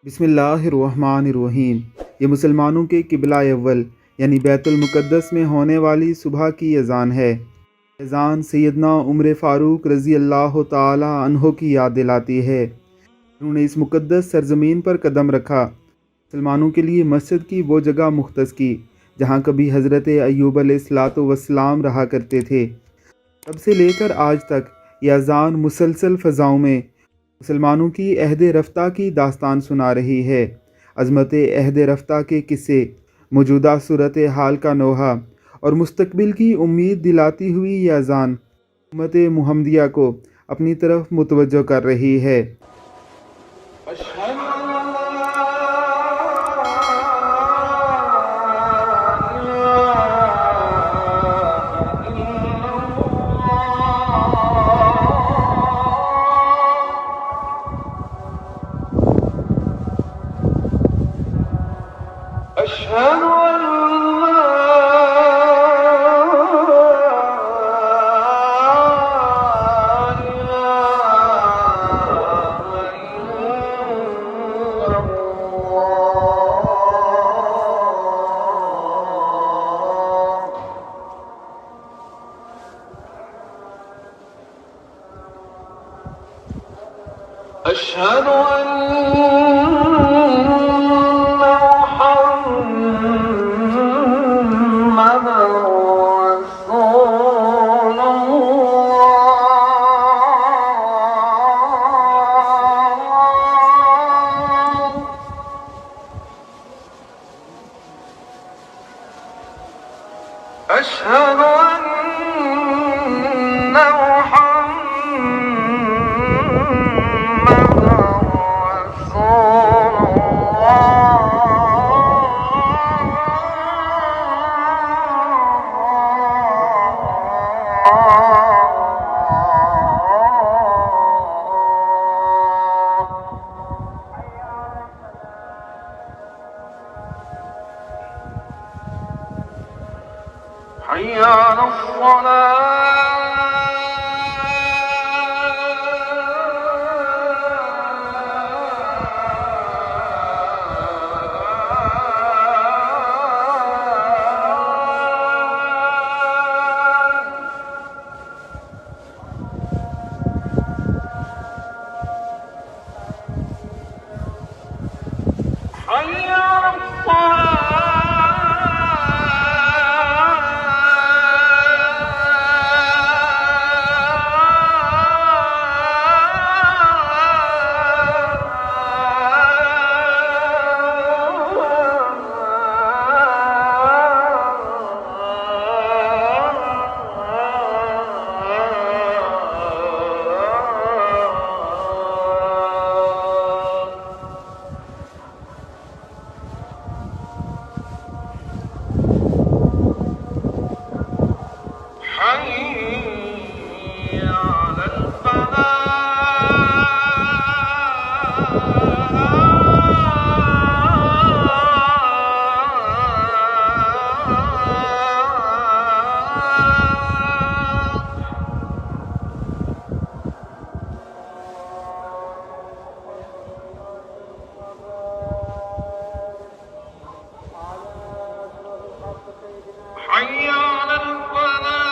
بسم اللہ الرحمن الرحیم۔ یہ مسلمانوں کے قبلہ اول یعنی بیت المقدس میں ہونے والی صبح کی اذان ہے۔ اذان سیدنا عمر فاروق رضی اللہ تعالی عنہ کی یاد دلاتی ہے۔ انہوں نے اس مقدس سرزمین پر قدم رکھا، مسلمانوں کے لیے مسجد کی وہ جگہ مختص کی جہاں کبھی حضرت ایوب علیہ السلام رہا کرتے تھے۔ تب سے لے کر آج تک یہ اذان مسلسل فضاؤں میں مسلمانوں کی عہد رفتہ کی داستان سنا رہی ہے۔ عظمت عہد رفتہ کے قصے، موجودہ صورتحال کا نوحہ اور مستقبل کی امید دلاتی ہوئی یہ اذان امت محمدیہ کو اپنی طرف متوجہ کر رہی ہے۔ أشهد أن لا أشهد أشهد أن محمدا رسول حي على الصلاة حي على حي على الصلاة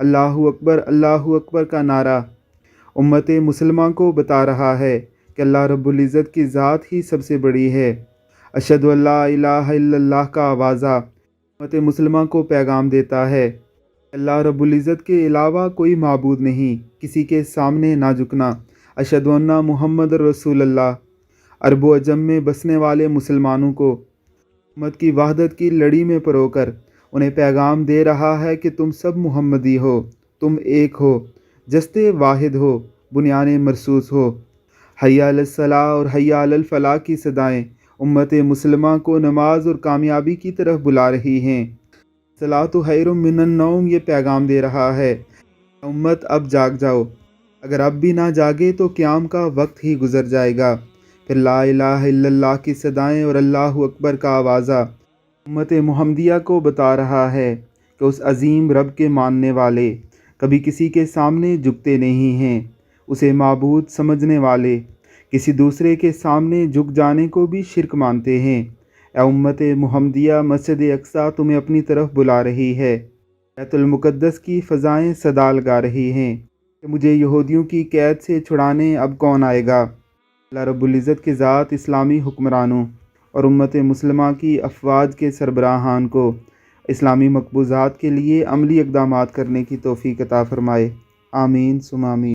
اللہ اکبر کا نعرہ امت مسلمہ کو بتا رہا ہے کہ اللہ رب العزت کی ذات ہی سب سے بڑی ہے۔ اشہد ان لا الہ الا اللہ کا آوازہ امت مسلمہ کو پیغام دیتا ہے اللہ رب العزت کے علاوہ کوئی معبود نہیں، کسی کے سامنے نہ جھکنا۔ اشہد ان محمد رسول اللہ عرب و عجم میں بسنے والے مسلمانوں کو امت کی وحدت کی لڑی میں پرو کر انہیں پیغام دے رہا ہے کہ تم سب محمدی ہو، تم ایک ہو، جست واحد ہو، بنیان مرصوص ہو۔ حی علی الصلاح اور حی علی الفلاح کی صدائیں امت مسلمہ کو نماز اور کامیابی کی طرف بلا رہی ہیں۔ الصلاۃ خیر من النوم یہ پیغام دے رہا ہے امت اب جاگ جاؤ، اگر اب بھی نہ جاگے تو قیام کا وقت ہی گزر جائے گا۔ پھر لا الہ الا اللہ کی صدائیں اور اللہ اکبر کا آوازہ امت محمدیہ کو بتا رہا ہے کہ اس عظیم رب کے ماننے والے کبھی کسی کے سامنے جھکتے نہیں ہیں، اسے معبود سمجھنے والے کسی دوسرے کے سامنے جھک جانے کو بھی شرک مانتے ہیں۔ اے امت محمدیہ، مسجد اقصیٰ تمہیں اپنی طرف بلا رہی ہے، بیت المقدس کی فضائیں صدا لگا رہی ہیں کہ مجھے یہودیوں کی قید سے چھڑانے اب کون آئے گا۔ اللہ رب العزت کی ذات اسلامی حکمرانوں اور امت مسلمہ کی افواج کے سربراہان کو اسلامی مقبوضات کے لیے عملی اقدامات کرنے کی توفیق عطا فرمائے۔ آمین ثم آمین۔